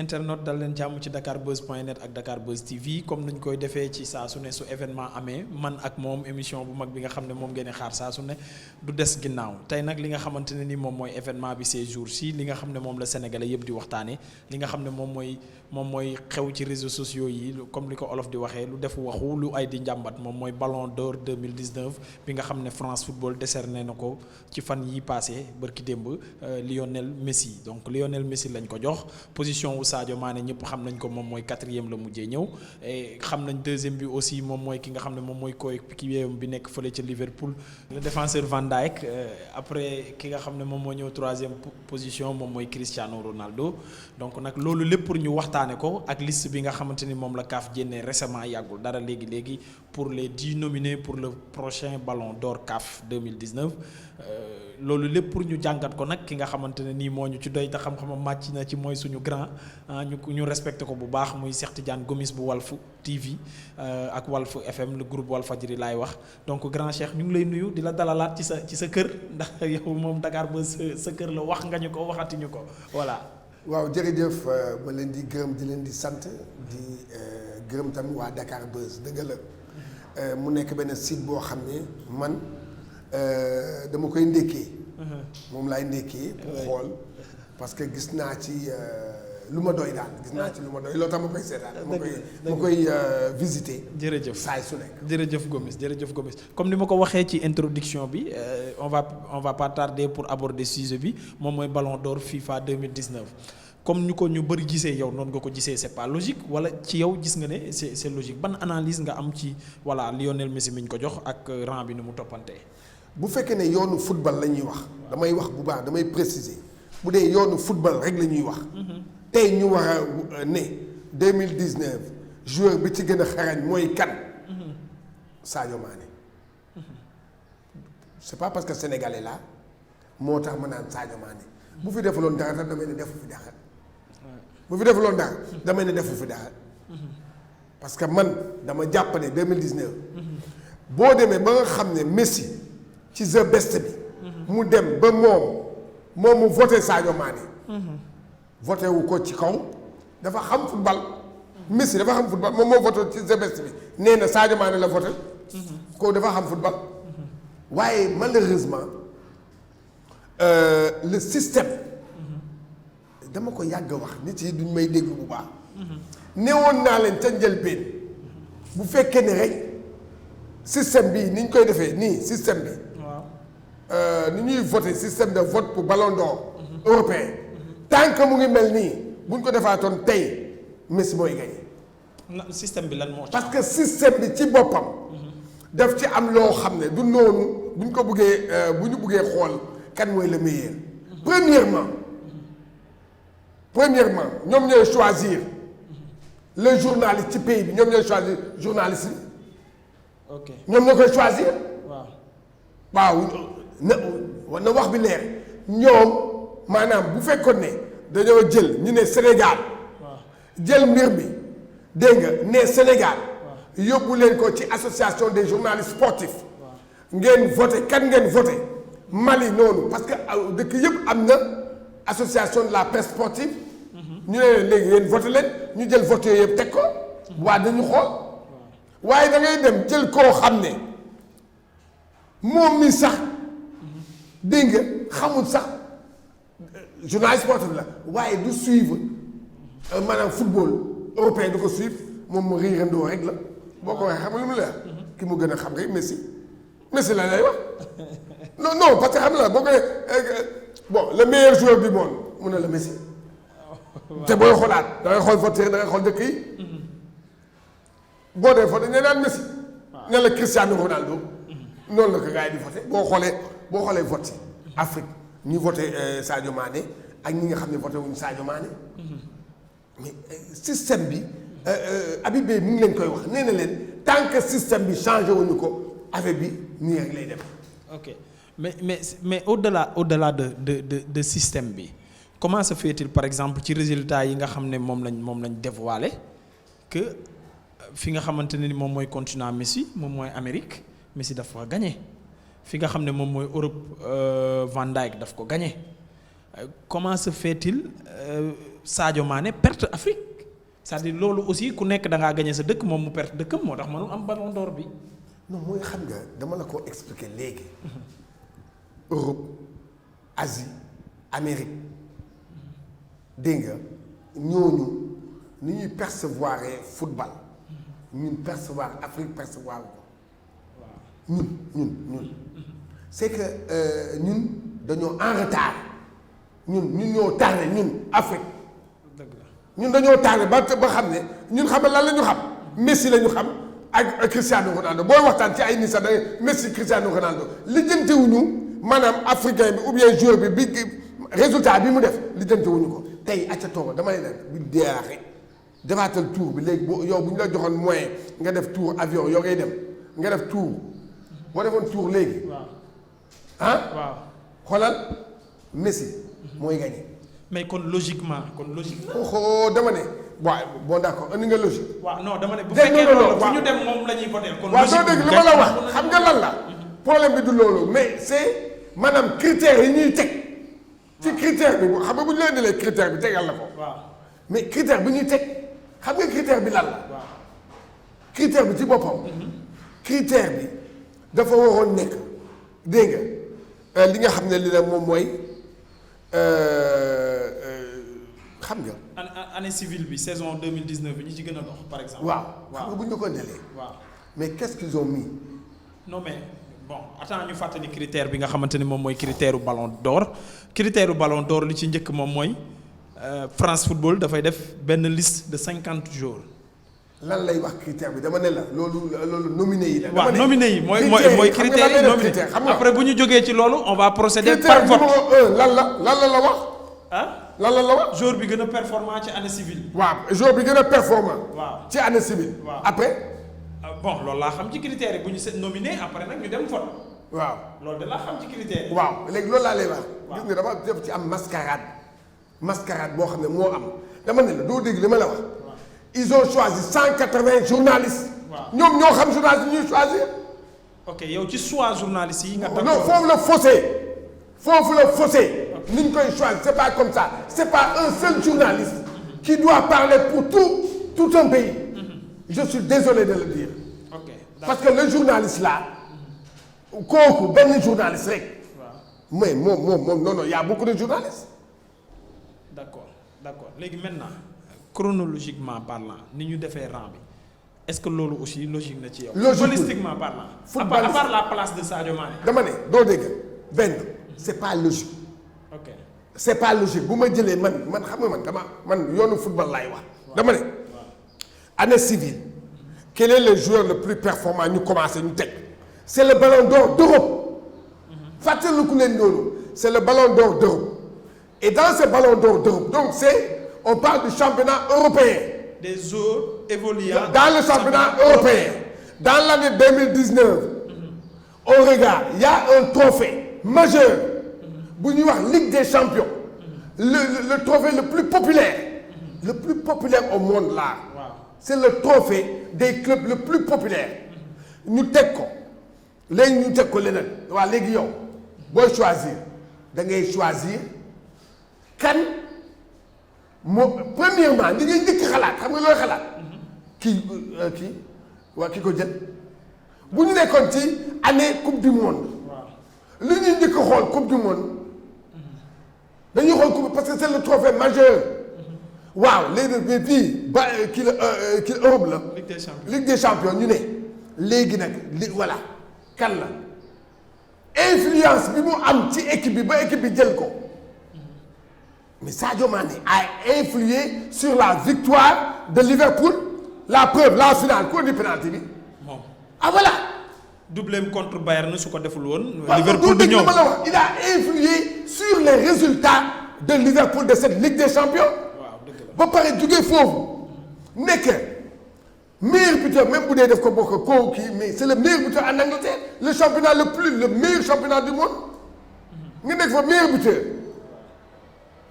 internautes dal leen jàmm ci dakarbuzz.net ak Dakarbuzz TV comme nañ koy defee ci saa su ne su événement amee man ak moom émission bu mag bi nga xam ne moom ngeen di xaar saa su ne du des ginnaaw tey nag li nga xamante ne ni moom mooy événement bi ces jours-ci li nga xam ne moom la sénégalais yëpp di waxtaane li nga xam ne moom mooy xew ci réseaux sociaux yi comme li ko olof di waxee lu def waxu lu ay di njàmbat moom mooy Ballon d'Or 2019 bi nga xam ne France Football décerné na ko ci fan yi passé bërki démb Lionel Messi donc Lionel Messi lañ ko jox position wu Sadio Mané ñëpp xam nañ ko moom mooy 4e la mujjee ñëw et xam nañ 2e bi aussi moom mooy ki nga xam ne moom mooy coéquipier bi nekk fële ca Liverpool le défenseur Van Dijk après ki nga xam ne moom moo ñëw 3e position moom mooy Cristiano Ronaldo donc nag loolu lépp pour ñu waxtaane ko ak liste bi nga xamante ni moom la CAF génnee récemment yàggul dara léegi pour les 10 nominés pour le prochain Ballon d'Or CAF 2019 loolu lépp pour ñu jàngat ko nag ki nga xamante ne nii moo ñu ci doy te xam-xamam màcc na ci mooy suñu grand ñu respecté ko bu baax muy Cheikh Tidiane Gomis bu Walf TV ak Walf FM le groupe Walfadjri laay wax donc grand Cheikh ñu ngi lay nuyu di la dalalaat ci sa kër ndax yow moom Dakarbuzz sa kër la wax nga ñu ko waxati ñu ko voilà. waaw jërëjëf ma leen di gërëm di leen di sant di gërëm tamit waa Dakarbuzz dëgg la mu nekk benn site boo xam ne man dama koy ndékkee moom laay ndékkee pour xool parce que gis naa ci lu ma doy daal gis naa ci lu ma doy loolu tax ma koy seetaan ma koy visiter. jërëjëf saay su nekk. jërëjëf Gomis comme ni ma ko waxee ci introduction bi on va pas tarder pour aborder sujet bi moom mooy Ballon d'Or FIFA 2019 comme ñu bëri gisee yow noonu nga ko gisee c'est pas logique wala ci yow gis nga ne c'est logique ban analyse nga am ci voilà Lionel Messi mi ñu ko jox ak rang bi ni mu toppantee. bu fekkee ne yoonu football la ñuy wax damay wax bu baax damay préciser bu dee yoonu football rek la ñuy wax. tey ñu war a ne 2019 joueur bi ci gën a xarañ mooy kan. Sadio Mané. c'est pas parce que sénégalais la moo tax ma naan Sadio Mané bu fi defuloon dara sax damay ne defu fi dara. bu fi defuloon dara damay ne defu fi dara. parce que man dama jàpp ne 2019. boo demee ba nga xam ne Messi ci the best bi. mu dem ba moom mu voté Sadio Mané. voté wu ko ci kaw dafa xam football. Messi dafa xam football moom moo voté ci the best bi nee na Sadio Mané la voté. ko dafa xam football. waaye malheureusement le système. dama ko yàgg wax nit yi duñ may dégg bu baax. newoon naa leen ca njëlbéen bu fekkee ne rek système bi ni ñu koy defee nii système bi. ni ñuy voté système de vote pour Ballon d'Or européen. tant que mu ngi mel nii bu ñu ko defaatoon tey Messi mooy gagné. système bi lan moo parce que système bi ci boppam. daf ci am loo xam ne du noonu bu ñu ko buggee bu ñu buggee xool kan mooy le meilleur. premièrement ñoom ñooy choisir le journaliste ci pays bi ñoom ñooy choisir journaliste bi. ok ñoom ñoo koy choisir. waaw na wax bi leer ñoom maanaam bu fekkoon ne dañoo jël ñu ne Sénégal. jël mbir bi dégg nga ne Sénégal. yóbbu leen ko ci association des journalistes sportifs. ngeen voté kan ngeen voté Mali noonu parce que dëkk yëpp am na association de la presse sportive. ñu ne leen léegi yéen voté leen ñu jël vote yooyu yëpp teg ko. waa dañu xool. waaye da ngay dem jël koo xam ne moom mi sax dégg nga xamul sax journaliste sportif la waaye du suivre maanaam football européen du ko suivre moom mu riirandoo rek la boo ko waxee xam nga lu mu la ki mu gën a xam rek Messi la lay wax non parce que xam la boo ko bon le meilleur joueur du monde mun na la Messi te booy xoolaat da ngay xool vote da ngay xool dëkk yi boo dee vote dañ naan Messi ne la Cristiano Ronaldo noonu la ko gars yi di voté boo xoolee vote Afrique ñi voté Sadio Mané ak ñi nga xam ne voté wuñu Sadio Mané mais système bi Habib Beye mi ngi leen koy wax nee na leen tant que système bi changé wuñu ko affaire bi nii rek lay dem. ok mais au-delà de système bi comment se fait-il par exemple ci résultats yi nga xam ne moom lañ dévoilé que fi nga xamante ne ni moom mooy continent Messi moom mooy Amérique Messi dafa gagné fi nga xam ne moom mooy Europe Van Dijk daf ko gagné comment se fait-il Sadio Mané perte Afrique c'est-à-dire loolu aussi ku nekk da ngaa gagné sa dëkk moom mu perte dëkkam moo tax mënul am ballon d'or bi. non mooy xam nga dama la ko expliquer léegi Europe Asie Amérique dégg nga ñooñu ni ñuy percevoir football ñun percevoir Afrique percevoir ko ñun c'est que ñun dañoo en retard ñun ñoo tardé ñun Afrique ñun dañoo tardé ba xam ne ñun xam lan la ñu xam Messi la ñu xam ak Cristiano Ronaldo booy waxtaan ci ay nit sax da Messi Cristiano Ronaldo lijjantewuñu maanaam africain bi ou bien joueur bi résultat bi mu def lijjantewuñu ko tey acca tooga damay ne bi deeaxe defaatal tour bi léegi yow bu ñu la joxoon moyen nga def tour avion yow ngay dem nga def tour boo defoon tour léegi waaw xoolal Messi mooy gagné. mais kon logiquement oh dama ne waaw bon d'accord indi nga logique. waaw non dama ne bu fekkee loolu fu ñu dem moom la ñuy voté kon waaw doo dégg li ma la wax xam nga lan la problème bi du loolu mais c'est maanaam critères yi ñuy teg ci critère bi xam nga bu ñu la indilee critère bi tegal la ko. waaw mais critère bi ñuy teg xam nga critère bi lan la. waaw critère bi ci boppam. critère bi dafa waroon nekk dégg nga li nga xam ne li la moom mooy xam nga. année civile bi saison 2019 bi ñi ci gën a dox par exemple. waaw xam nga bu ñu ko ndelee. waaw mais qu'est-ce qu'ils ont mis. non mais bon attends ñu fàttali critère bi nga xamante ni moom mooy critère ballon d'or critère ballon d'or li ci njëkk moom mooy France Football dafay def benn liste de 50 joueurs. lan lay wax critère bi dama ne la loolu nominé yi la. waaw nominé yi mooy critère yi nominé après bu ñu jógee ci loolu on va procéder par vote. critère numéro 1 lan la wax. lan la wax. joueur bi gën a performant ci année civile. waaw joueur bi gën a performant. waaw ci année civile. waaw après. bon loolu laa xam ci critères yi bu ñu seet nominé après nag ñu dem vote. waaw loolu de laa xam ci critères yi. waaw léegi loolu laa lay wax. gis nga dafa def ci am mascarade boo xam ne moo am dama ne la doo dégg li ma la wax. ils ont choisi 180 journalistes. waaw ñoom ñoo xam journalistes yi ñuy choisir. ok yow ci choix journalistes yi nga. non foofu la fossé. ni ñu koy choisir c'est pas comme ça c'est pas un seul journaliste. qui doit parler pour tout un pays. je suis désolé de le dire. ok parce que le journaliste là. kooku benn journaliste rek. waaw mais moom non y a beaucoup de journalistes. d'accord léegi maintenant. chronologiquement parlant ni ñu defee rang bi est-ce que loolu aussi logique na ci yow. footballistiquement parlant. à part la place de Sadio Mané. dama ne doo dégg benn c'est pas logique. ok c'est pas logique bu ma jëlee man xam nga man yoonu football laay wax. dama ne année civile. quel est le joueur le plus performant ñu commencé ñu teg. c'est le ballon d'or d'Europe. fàttaliku leen loolu c'est le ballon d'or d'Europe. et dans ce ballon d'or d'Europe donc on parle du championnat européen. des joueurs évoluant dans le championnat européen. Dans l'année 2019. on regarde il y a un trophée majeur. bu ñuy wax Ligue des champions. le trophée le plus populaire. le plus populaire au monde là. Wow. c'est le trophée des clubs le plus populaire. ñu teg ko léegi ñu teg ko leneen waa léegi yow booy choisir da ngay choisir kan. premièrement li ngay njëkk xalaat xam nga looy xalaat ki ko jël bu ñu nekkoon ci année coupe du monde li ñuy njëkk xool coupe du monde dañuy xool coupe parce que c'est le trophée majeur waaw léegi nag fii ba kii Europe la Ligue des champions ñu ne léegi nag voilà kan la influence bi mu am ci équipe bi ba équipe bi jël ko. Mais Sadio Mané a influé sur la victoire de Liverpool. La preuve, la finale, quoi du penalty bi. Bon. Ah voilà. Doublé contre Bayern su ko deful woon. Liverpool du ñëw il a influé sur les résultats de Liverpool de cette Ligue des Champions. waaw dëgg la ba pare jugee foofu nekk meilleur buteur même bu dee def ko bokk koo kii mais c'est le meilleur buteur en Angleterre le meilleur championnat du monde. nga nekk fa meilleur buteur.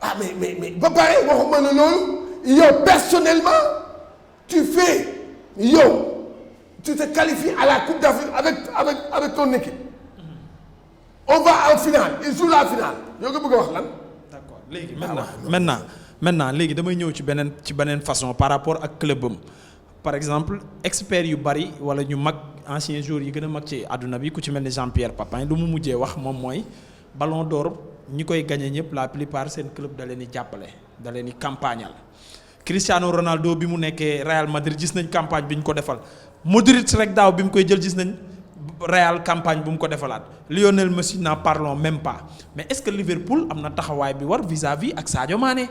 ah mais ba pare waxuma ne loolu yow personnellement tu te qualifies à la Coupe d'Afrique avec ton équipe. on va en finale il joue la finale yow nga bëgg a wax lan. d'accord léegi maintenant maintenant léegi damay ñëw ci beneen façon par rapport ak clubam par exemple experts yu bari wala ñu mag anciens joueurs yi gën a mag ci àdduna bi ku ci mel ni Jean-Pierre Papin lu mu mujjee wax moom mooy Ballon d'Or ñi koy gagné ñëpp la plupart seen club da leen di jàppale da leen di campagnal Cristiano Ronaldo bi mu nekkee Real Madrid gis nañ campagne bi ñu ko defal Modric rek daaw bi mu koy jël gis nañ Real campagne bu mu ko defalaat Lionel Messi n'en parlons même pas mais est-ce que Liverpool am na taxawaay bi war vis-à-vis ak Sadio Mané.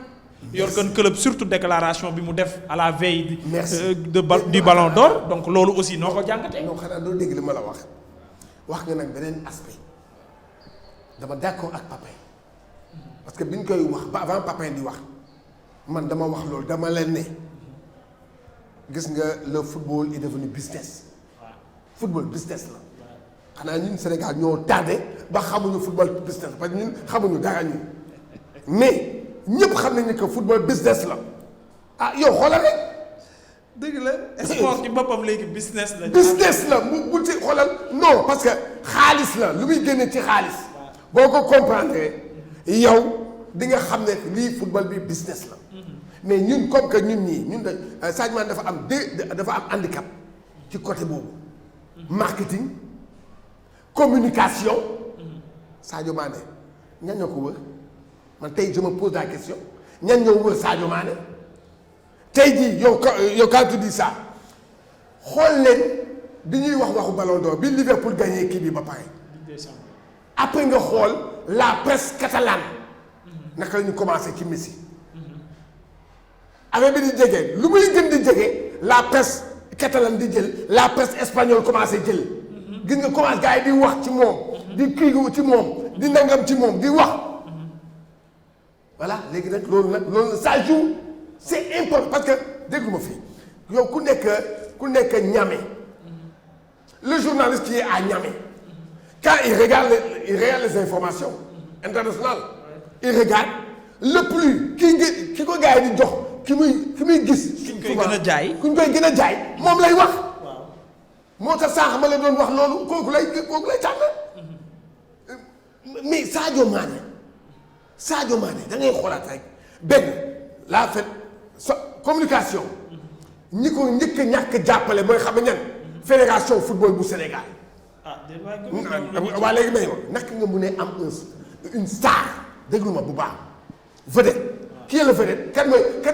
Jürgen Klopp surtout déclaration bi mu def à la veille. du Ballon d'Or donc loolu aussi noo ko jàngatee. non xanaa doo dégg li ma la wax nga nag beneen aspect dama d'accord ak Papin parce que bi ñu koy wax ba avant Papin di wax man dama wax loolu dama leen ne gis nga le football est devenu business. football business la xanaa ñun Sénégal ñoo tardé ba xamuñu football business parce que ñun xamuñu dara ñun mais. ñëpp xam nañu que football business la ah yow xoolal rek. dëgg la sport ci boppam léegi business la. business la bu ci xoolal non parce que xaalis la lu muy génne ci xaalis. boo ko comprendre yow di nga xam ne lii football bi business la. mais ñun comme que ñun ñii ñun de Sadio Mané dafa am handicap ci côté boobu. marketing communication. Sadio Mané ñan ñoo ko wër. man tey je me pose la question ñan ñoo wër Sadio Mané tey jii yow quand tu dis ça xool leen bi ñuy waxu Ballon d'Or bi Liverpool gagné kii bi ba pare après nga xool la presse catalane naka la ñu commencé ci Messi affaire bi di jege lu muy gën di jege la presse catalane di jël la presse espagnole commencé jël gis nga commencé gars yi di wax ci moom di kii ci moom di nangam ci moom di wax. voilà léegi nag loolu ça joue c'est important parce que déglu ma fii yow ku nekk Niamey le journaliste qui est à Niamey quand il regarde les informations internationales il regarde le plus ki ko gars yi di jox ki muy gis. ki ñu koy gën a jaay moom lay wax. moo tax sànq ma la doon wax loolu kooku lay tànn mais Sadio Mané da ngay xoolaat rek benn la fait communication ñi ko njëkk a ñàkk jàppale mooy xam ñan fédération football bu Sénégal. waa léegi may ma naka nga mun a am une star déglu ma bu baax vedette qui est le vedette kan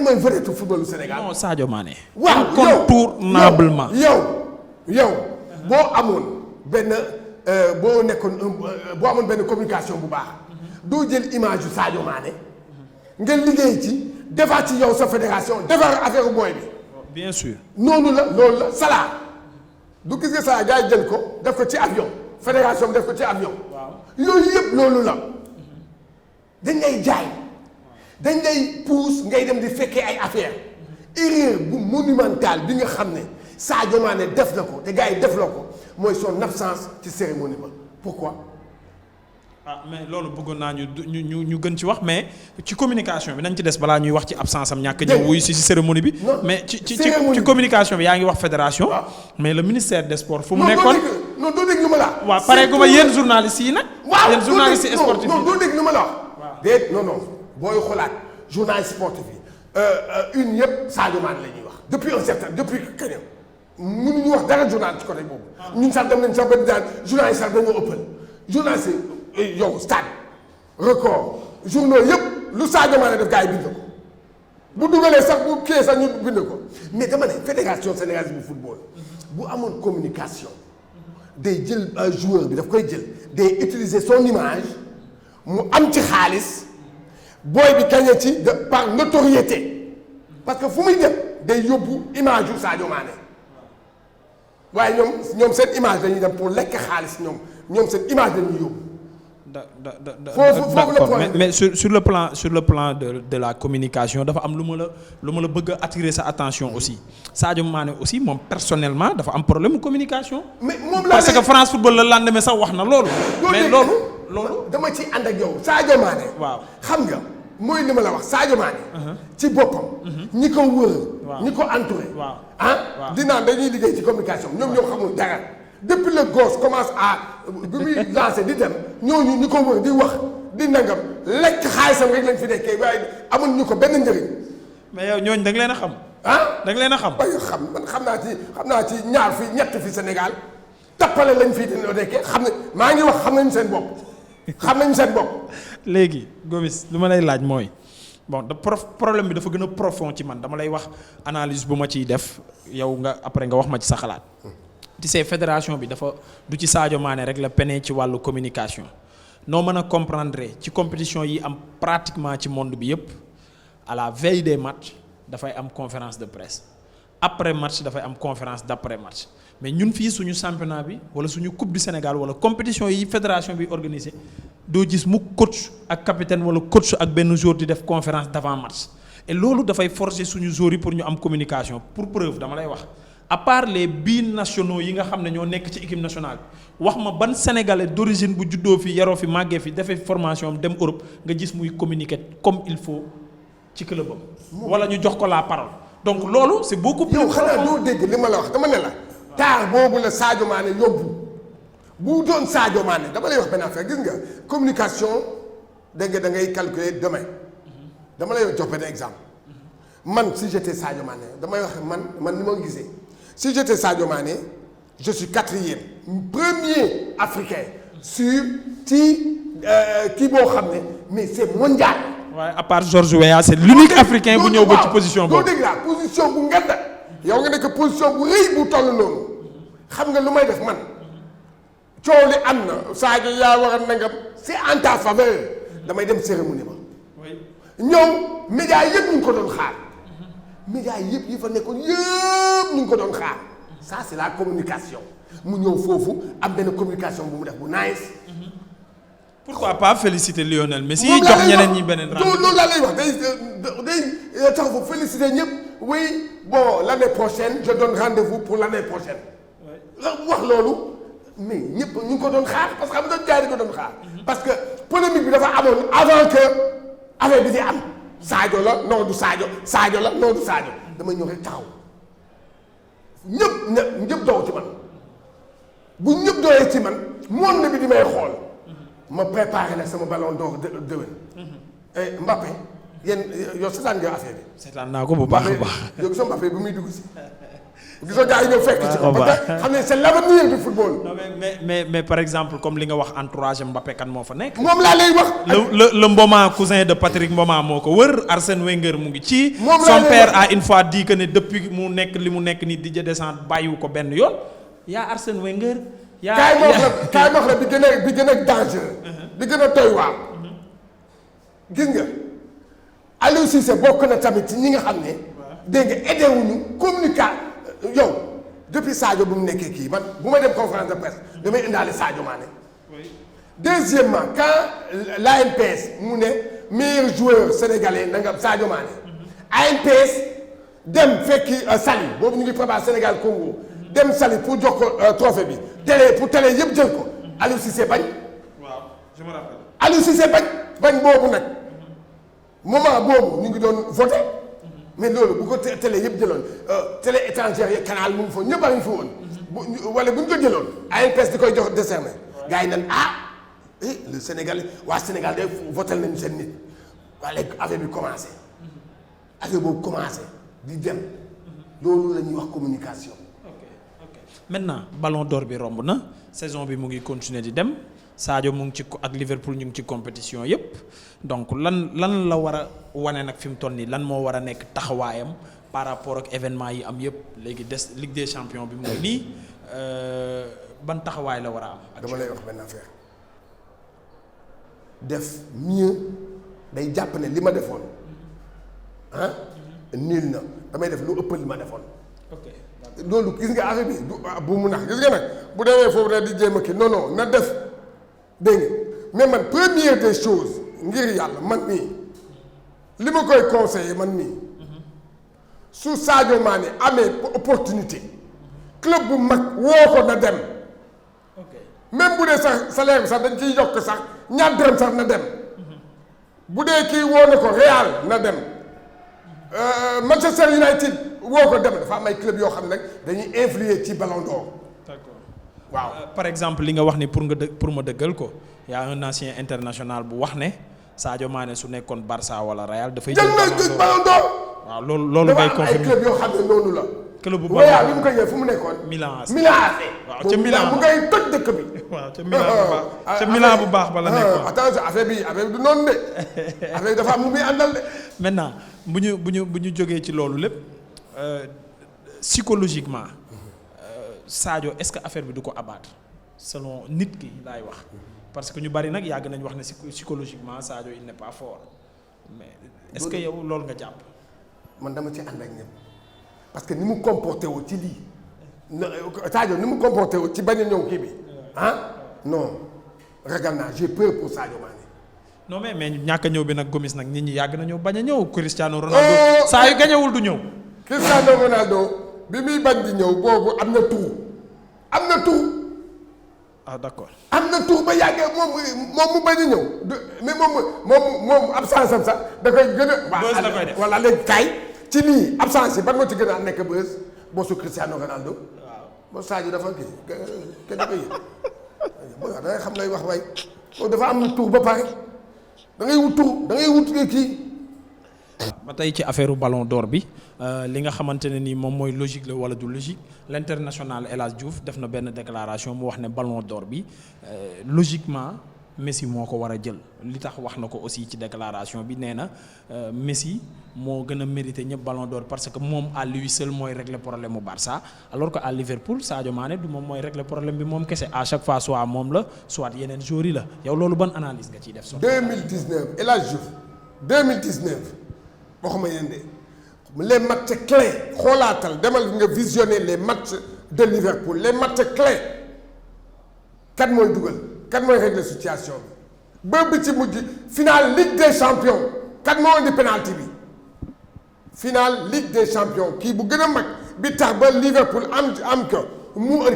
mooy vedette football bu Sénégal. non Sadio Mané. waaw incontournablement yow boo amoon benn boo amoon benn communication bu baax. doo jël image yu Sadio Mané nga liggéey ci defar ci yow sa fédération defar affaire booy bi. bien sûr. noonu la loolu la Salah du gis nga Salah gars yi jël ko def ko ci avion fédération def ko ci avion. yooyu yëpp loolu la dañ lay jaay dañ lay pousse ngay dem di fekkee ay affaire erreur bu monumentale bi nga xam ne Sadio Mané def na ko te gars yi def la ko mooy son absence ci cérémonie ba pourquoi. mais loolu bëggoon naa ñu gën ci wax mais ci communication bi nañ ci des balaa ñuy wax ci absence am ñàkk ñëw wuyu si cérémonie bi. mais ci communication bi yaa ngi wax fédération. mais le ministère des sports fu mu nekkoon. non doo dégg lu ma la. waaw pare gu ma yéen journalistes yi nag. waaw yéen journalistes yi sportifs yi non doo dégg lu ma la wax. déet non booy xoolaat journaliste sportif yi une yëpp Sadio Mané la ñuy wax. depuis kañ mënuñu wax dara journal ci côté boobu. ñun sax dem nañ sax ba daan journaliste sax dañoo ëppal journaliste yow stade record journaux yëpp lu Sadio Mané def gars yi bind ko bu dugalee sax bu kii sax ñu bind ko mais dama ne fédération sénégalaise bu football bu amoon communication day jël joueur bi daf koy jël day utiliser son image mu am ci xaalis booy bi gagné ci par notoriété parce que fu muy dem day yóbbu image yu Sadio Mané waaye ñoom seen image dañuy dem pour lekk xaalis ñoom seen image dañuy yóbbu. d'accord mais sur le plan de la communication dafa am lu ma la bëgg a attirer sa attention aussi Sadio Mané aussi moom personnellement dafa am problème communication. mais moom la parce que France Football le lendemain sax wax na loolu. mais loolu dama ci ànd ak yow Sadio Mané. waaw xam nga mooy li ma la wax Sadio Mané. ci boppam. ñi ko wër. ñi ko entouré. di naan dañuy liggéey ci communication ñoom xamul dara. depuis le gosse commence à bi muy lancé di dem ñooñu ñu ko wër di wax di nangam lekk xaalisam rek lañ fi nekkee waaye amul ñu ko benn njëriñ. mais yow ñooñu da nga leen a xam. ah da nga leen a xam. waaye xam naa ci ñaar fi ñett fi Sénégal tappale lañ fii dina nekkee xam ne maa ngi wax xam nañu seen bopp xam nañu seen bopp. léegi Gomis lu ma lay laaj mooy bon problème bi dafa gën a profond ci man dama lay wax analyse bu ma ciy def yow nga après nga wax ma ci sa xalaat. tu sais fédération bi dafa du ci Sadio Mané rek la peine ci wàllu communication noo mën a comprendre ci compétition yi am pratiquement ci monde bi yépp à la veille des matchs dafay am conférence de presse après match dafay am conférence d'après match mais ñun fii suñu championnat bi wala suñu coupe du Sénégal wala compétition yi fédération bi organisé doo gis mu coach ak capitaine wala coach ak benn joueur di def conférence d'avant match et loolu dafay forcer suñu joueurs yi pour ñu am communication pour preuve dama lay wax à part les binationaux yi nga xam ne ñoo nekk ci équipe nationale wax ma ban sénégalais d'origine bu juddoo fi yaroo fi màggee fi defee formation dem Europe nga gis muy communiquer comme il faut ci club am wala ñu jox ko la parole donc loolu c'est beaucoup plus yow xanaa doo dégg li ma la wax dama ne la taar boobu la Sadio Mané yóbbu bu doon Sadio Mané dama lay wax benn affaire gis nga communication dégg nga da ngay calculer demain dama lay jox benn exemple man si j'étais Sadio Mané damay wax man ni ma gisee si j'étais Sadio Mané je suis quatrième premier africain sur ci kii boo xam ne mais c'est mondial. waaye à part George Weah c'est l'unique africain bu ñëw ba ci position boobu. doo dégg la position bu nganda yow nga nekk position bu rëy bu toll noonu xam nga lu may def man coow li am na Sadio yaa war a nangam c'est en ta faveur damay dem cérémonie ba. ñëw médias yëpp ñu ngi ko doon xaar médias yëpp yi fa nekkoon yëpp ñu ngi ko doon xaar ça c'est la communication mu ñëw foofu am benn communication bu mu def bu nice. pourquoi pas féliciter Lionel Messi jox ñeneen ñi beneen rendez-vous. loolu laa lay wax day tax fa féliciter ñëpp oui bon l'année prochaine je donne rendez-vous pour l'année prochaine. wax loolu mais ñëpp ñu ngi ko doon xaar parce que xam nga gars yi ko doon xaar. parce que polémique bi dafa amoon avant que affaire bi di am Sadio la non du Sadio Sadio la non du Sadio dama ñëw rek taxaw ñëpp dow ci man bu ñëpp doyee ci man monde bi di may xool. ma préparé nag sama ballon d'or déwén. Mbappé yéen yow seetaan nga affaire bi. seetaan naa ko bu baax a baax. yow gisoo Mbappé bu muy dugg si. gisoo gars yi ñëw fekk ci ko parce que xam ne c'est l'avenir du football. non mais par exemple comme li nga wax entourage Mbappé kan moo fa nekk. moom laa lay wax. le Mboma cousin de Patrick Mboma moo ko wër Arsène Wenger mu ngi ci. moom son père a une fois dit que ne depuis mu nekk li mu nekk nii Didier Deschamps bàyyiwu ko benn yoon yaa Arsène Wenger. kaay ma wax la bi gën a dangereux bi gën a doy waar gis nga Aliou Cissé bokk na tamit ci ñi nga xam ne dégg nga aidé wuñu communiquer yow depuis Sadio bu mu nekkee kii man bu may dem conférence de presse damay indaale Sadio Mané. Deuxièmement quand l'ANPS mu ne meilleur joueur sénégalais nanga Sadio Mané ANPS dem fekki Saly boobu ñu ngi préparé Sénégal Congo dem Saly pour jox ko trophée bi télé yëpp jël ko Aliou Cissé bañ. waaw je me rappelle. Aliou Cissé bañ boobu nag moment boobu ñu ngi doon voté mais loolu bu ko télé yëpp jëloon télé étrangère yi canal mu ngi fa ñëpp a ngi fa woon. wala bu ñu ko jëloon ANPS di koy jox décerné gars yi nan le Sénégal waa Sénégal day voté nañu seen nit waa léegi affaire bi commencé affaire boobu commencé di dem loolu la ñuy wax communication. maintenant ballon d'or bi romb na saison bi mu ngi continuer di dem Sadio mu ngi ci ak Liverpool ñu ngi ci compétition yépp donc lan la war a wane nag fi mu toll nii lan moo war a nekk taxawaayam par rapport ak événement yi am yépp léegi des Ligue des champions bi mu ngi nii ban taxawaay la war a am. dama lay wax benn affaire def mieux day jàpp ne li ma defoon nul na damay def lu ëpp li ma defoon. loolu gis nga affaire bi bu mu nax gis nga nag bu demee foofu nag di jéem a kii non na def dégg nga mais man première des choses ngir yàlla man mii li ma koy conseiller man mii su Sadio Mané amee opportunité club bu mag woo ko na dem même bu dee sax salaire bi sax dañ ciy yokk sax ñaar dërëm sax na dem bu dee kii woo na ko Real na dem Manchester United woo ko dem dafa am ay club yoo xam ne nag dañuy influer ci Ballon d'Or. D'accord waaw par exemple li nga wax ni pour ma dëggal ko y a un ancien international bu wax ne Sadio Mané su nekkoon Barça wala Real dafay jël na Ballon d'Or. waaw loolu ngay confirmer. dafa am ay club yoo xam ne noonu la. club bu Real bi mu koy fu mu nekkoon. Milan AC. waaw ca Milan mu ngay toj dëkk bi. waaw ca Milan bu baax ba la nekkoon. attention affaire bi du noonu de affaire dafa am lu muy àndal de. maintenant bu ñu jógee ci loolu lépp psychologiquement Sadio est-ce que affaire bi du ko abattre selon nit ki laay wax parce que ñu bari nag yàgg nañ wax ne psychologiquement Sadio il n'est pas fort mais est-ce que yow loolu nga jàpp. man dama ci ànd ak ñëpp parce que ni mu comporté wu ci lii Sadio ni mu comporté wu ci bañ a ñëw kii bi non ragal naa j'ai peur pour Sadio Mané. non mais ñàkk a ñëw bi nag Gomis nag nit ñi yàgg nañoo bañ a ñëw Cristiano Ronaldo saa yu gañewul du ñëw. Cristiano Ronaldo bi muy bañ di ñëw boobu am na tour. ah d'accord. am na tour ba yàggee moom mu bañ a ñëw mais moom absence am sax da koy gën a. buzz la koy def wala léegi kaay ci lii absence yi ban moo ci gën a nekk buzz boosu Cristiano Ronaldo. waaw boo Sadio dafa kii kenn ko yëg da ngay xam lay wax waay dafa am na tour ba pare da ngay wut tour da ngay wut kii. ba tey ci affaire ballon d'or bi li nga xamante ne ni moom mooy logique la wala du logique l'international El Hadj Diouf def na benn déclaration mu wax ne ballon d'or bi logiquement Messi moo ko war a jël li tax wax na ko aussi ci déclaration bi nee na Messi moo gën a mérité ñëpp ballon d'or parce que moom à lui seul mooy régler problème mu Barça alors que à Liverpool Sadio Mané du moom mooy régler problème bi moom kese à chaque fois soit moom la soit yeneen joueurs yi la yow loolu ban analyse nga ciy def. 2019 El Hadj Diouf 2019. waxuma yéen de les matchs clés xoolaatal demal nga visionner les matchs de Liverpool les matchs clés kan mooy dugal kan mooy régler situation bi ba bi ci mujj finale Ligue des champions kan moo indi penalty bi finale Ligue des champions kii bu gën a mag bi tax ba Liverpool am ko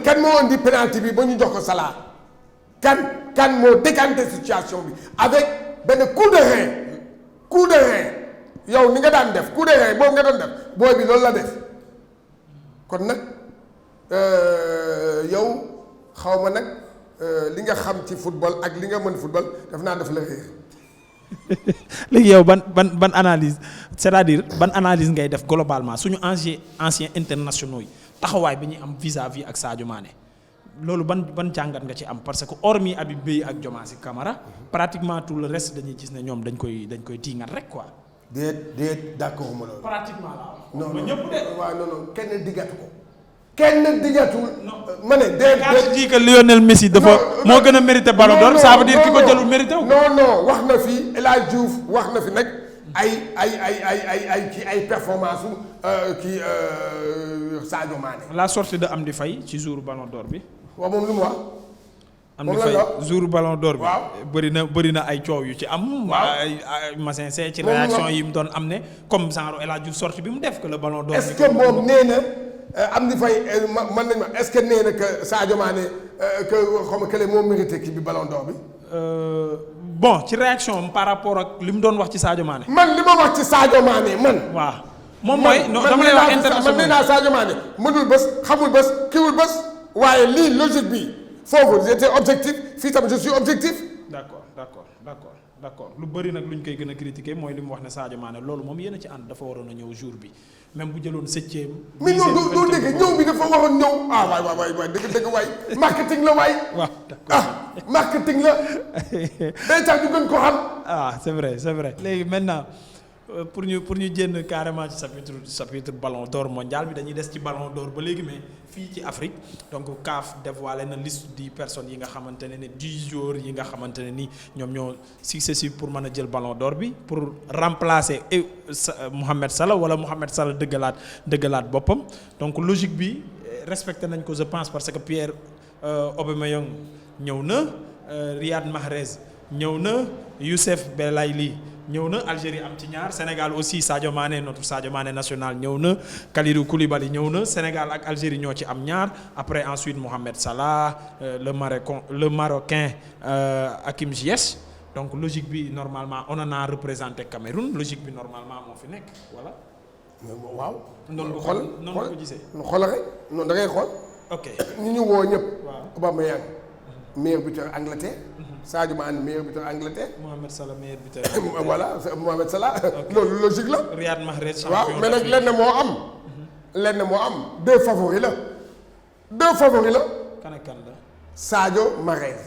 kan moo indi penalty bi ba ñu jox ko Salah kan moo décanté situation bi avec benn coup de rein yow ni nga daan def coup de rein boobu nga doon def booy bi loolu la def kon nag yow xaw ma nag li nga xam ci football ak li nga mën football daf naa def la réer. léegi yow ban analyse c'est-à-dire ban analyse ngay def globalement suñu anciens internationaux yi taxawaay bi ñuy am vis-à-vis ak Sadio Mané loolu ban jàngat nga ci am parce que hormis Habib Beye ak Diomansy Kamara pratiquement tout le reste dañuy gis ne ñoom dañ koy tiingat rek quoi. déet d'accord ma loolu. pratiquement la non non ñëpp de. waaw non kenn diggatu ko. kenn diggatul. ma ne déet quand dit que Lionel Messi dafa moo gën a mérité ballon d'or ça veut dire ki ko jëlul mérité wu. non wax na fi El Hadj Diouf wax na fi nag ay performance kii Sadio Mané. la sortie de Amdi Faye ci jour ballon d'or bi. waaw moom lu mu wax. Amdi Faye jour ballon d'or bi. waaw bëri na ay coow yu ci am. ay machin c'est ci réaction yi mu doon am ne comme genre El Hadj Diouf sortie bi mu def que le ballon d'or. est-ce que moom nee na Amdi Faye mën nañu ma est-ce que nee na que Sadio Mané que xaw ma kële moo mérité kii bi ballon d'or bi. bon ci réaction par rapport ak li mu doon wax ci Sadio Mané. man li ma wax ci Sadio Mané man. waaw moom mooy. non dama lay wax international man nee naa Sadio Mané mënul bés xamul bés kiwul bés waaye lii logique bi foofu j'étais objectif fii tam je suis objectif. d'accord lu bëri nag lu ñu koy gën a critiquer mooy li mu wax ne Sadio Mané loolu moom yéen a ci ànd dafa waroon a ñëw jour bi même bu jëloon 7e. mais non doo dégg ñëw bi dafa waroon ñëw waay dëgg waay marketing la waay. waaw d'accord marketing la day tax ñu gën ko xam. c'est vrai léegi maintenant pour ñu jénn carrément ci chapitre ballon d'or mondial bi dañuy des ci ballon d'or ba léegi mais fii ci Afrique donc CAF dévoilé na liste 10 personnes yi nga xamante ne 10 joueurs yi nga xamante ne ni ñoom ñoo successifs pour mën a jël ballon d'or bi pour remplacer Mohamed Salah wala Mohamed Salah dëggalaat boppam donc logique bi respecté nañ ko je pense parce que Pierre Aubameyang ñëw na Riyad Mahrez ñëw na Youssef Belaïli ñëw na Algérie am ci ñaar Sénégal aussi Sadio Mané notre Sadio Mané national ñëw na Kalidou Koulibaly ñëw na Sénégal ak Algérie ñoo ci am ñaar après ensuite Mohamed Salah le Marocain Hakim Ziyech donc logique bi normalement on en a représenté Cameroun logique bi normalement moo fi nekk voilà. waaw. noonu nga ko gisee. xoolal rek noonu da ngay xool. ok ñu woo ñëpp. waaw Aubameyang meilleur buteur Angleterre. Sadio Mané meilleur buteur Angleterre. Mohamed Salah meilleur buteur. voilà Mohamed Salah. loolu logique la. Riyad Mahrez champion. waaw mais nag lenn moo am. lenn moo am 2 favoris la. 2 favoris la. kan ak kan la. Sadio Mahrez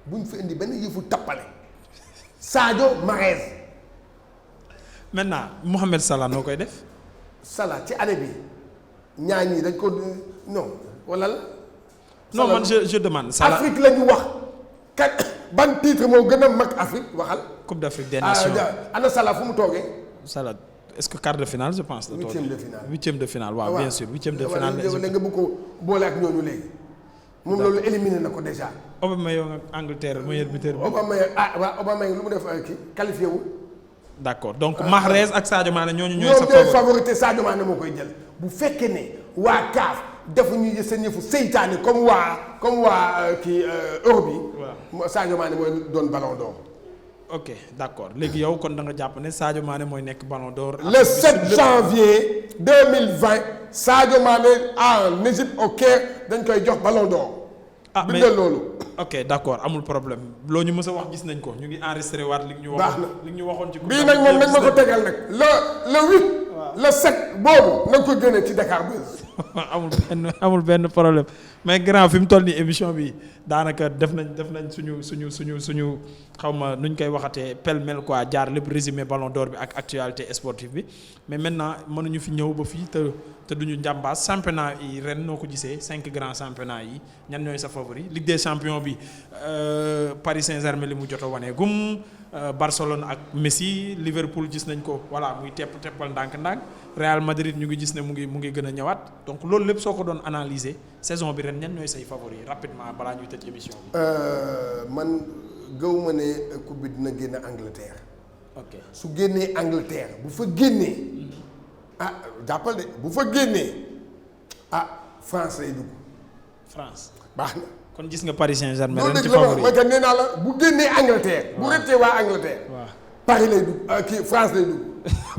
buñ fi indi benn yëfu tappale. Sadio Mahrez. maintenant Mohamed Salah noo koy def. Salah ci année bi ñaar ñii dañ ko non wala la. non man je demande. Salah Afrique la ñu wax. kat ban titre moo gën a mag Afrique waxal. Coupe d'Afrique des Nations. ana Salah fu mu toogee. Salah est-ce que quart de finale je pense. la toogee 8e de finale. 8e de finale waaw bien sûr 8e de finale. waaw nga bëgg ko boole ak ñooñu léegi. moom loolu éliminé na ko déjà. Aubameyang ak Angleterre meilleur buteur bi. Aubameyang lu mu def kii qualifié wul. d'accord donc Mahrez ak Sadio Mané ñooñu ñooy sa favori. favorité Sadio Mané moo koy jël bu fekkee ne waa CAF defuñu seen yëfu seytaane comme waa kii Europe yi. waaw Sadio Mané mooy doon Ballon d'Or. ok d'accord léegi yow kon da nga jàpp ne Sadio Mané mooy nekk Ballon d'Or. le 7 janvier 2020 Sadio Mané en Égypte au Caire dañ koy jox Ballon d'Or. ah mais loolu. ok d'accord amul problème loo ñu mës a wax gis nañ ko ñu ngi enregistré waat li ñu waxoon. baax na li ñu waxoon ci. bii nag moom nañ ma ko tegal nag le 8. waaw le 7 boobu nañ ko génne ci Dakar Buzz. amul benn problème mais grand fi mu toll nii émission bi daanaka def nañ suñu xaw ma nuñ koy waxatee pêle-mêle quoi jaar lépp résumé Ballon d'Or bi ak actualité sportive bi mais maintenant mënuñu fi ñëw ba fii te duñu njàmbaas championnat yi ren noo ko gisee 5 grands championnats yi ñan ñooy sa favori Ligue des champions bi Paris Saint-Germain li mu jot a wane gum Barcelone ak Messi Liverpool gis nañ ko voilà muy teppal ndànk-ndànk Real Madrid ñu ngi gis ne mu ngi gën a ñëwaat donc loolu lépp soo ko doon analyser saison bi ren ñan ñooy say favori rapidement balaa ñuy tëj émission bi. man gëw ma ne coupe bi dina génn Angleterre. ok su génnee Angleterre bu fa génnee. jàppal de bu fa génnee France lay dugg. France baax na. kon gis nga Paris Saint-Germain loolu ren ci dëgg la favori ma nee naa la bu génnee Angleterre. bu rëccee waa Angleterre. waaw Paris lay dugg kii France lay dugg.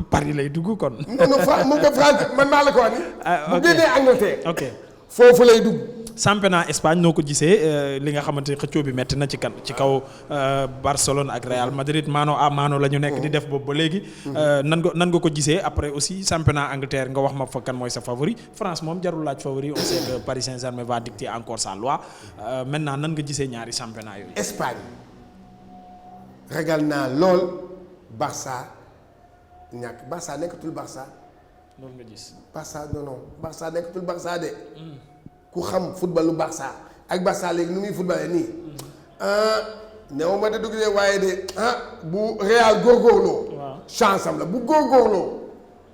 Paris lay dugg kon. non mu nga France man maa la ko wax ni. bu génnee Angleterre. ok foofu lay dugg. championnat Espagne noo ko gisee li nga xamante ni xëccoo bi metti na ci kaw Barcelone ak Real Madrid mano a mano la ñu nekk di def boobu ba léegi. nan nga ko gisee après aussi championnat Angleterre nga wax ma fa kan mooy sa favori France moom jarul laaj favori on sait que Paris Saint-Germain va dicter encore sa loi maintenant nan nga gisee ñaari championnat yooyu. Espagne ragal naa lool Barça ñàkk Barça nekkatul Barça. loolu nga gis. Barça non Barça nekkatul Barça de. ku xam footballu Barça ak Barça léegi nu muy footballee nii. néew ma de dugg waaye de bu Real góorgóorloo. waaw chance am la bu góorgóorloo.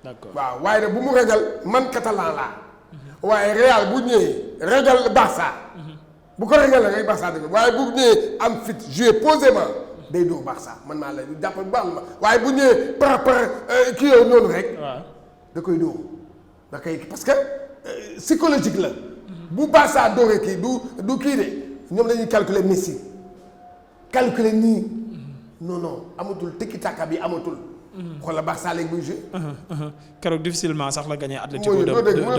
d'accord waaw waaye de bu mu ragal man catalan laa. waaye Real bu ñëwee ragal Barça. bu ko ragal rek Barça dëgg waaye bu ñëwee am fit jouer posément day dóor Barça man maa lay jàppal bu baax ma waaye bu ñëwee par kii yooyu noonu rek. waaw da koy dóor da koy parce que psychologique la. bu Barça dooree kii du kii de ñoom la ñuy calculer Messi calculer nii non amatul tiki taka bi amatul. xoolal Barça léegi buy joué. keroog difficilement sax la gagné Atlético de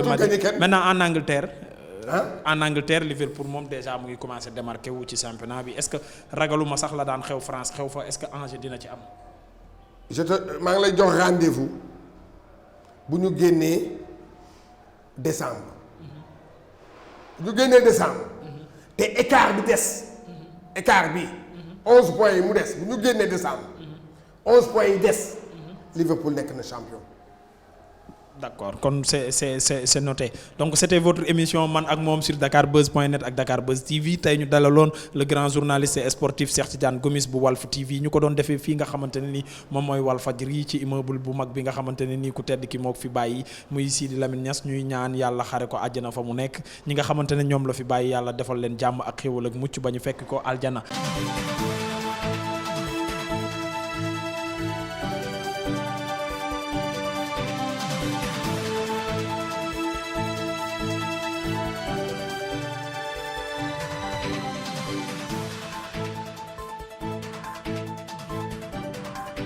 Madrid maintenant en Angleterre. en Angleterre Liverpool moom déjà mu ngi commencé démarqué wu ci championnat bi est-ce que ragaluma sax la daan xew France xew fa est-ce que enjeu dina ci am. maa ngi lay jox rendez-vous bu ñu génnee décembre. ñu génnee décembre. te écart bi des. écart bi. 11 points yi mu des bu ñu génnee décembre. 11 points yi des. Liverpool nekk na champion. d'accord kon c'est noté donc c'était votre émission man ak moom sur dakarbuzz.net ak Dakarbuzz TV tey ñu dalaloon le grand journaliste et sportif Cheikh Tidiane Gomis bu Walf TV ñu ko doon defee fii nga xamante ne ni moom mooy Walfadjri ci immeuble bu mag bi nga xamante ne nii ku tedd ki moo ko fi bàyyi muy Sidi Lamine Niass ñuy ñaan yàlla xare ko àjjana fa mu nekk ñi nga xamante ne ñoom la fi bàyyi yàlla defal leen jàmm ak xéwal ak mucc ba ñu fekk ko aljana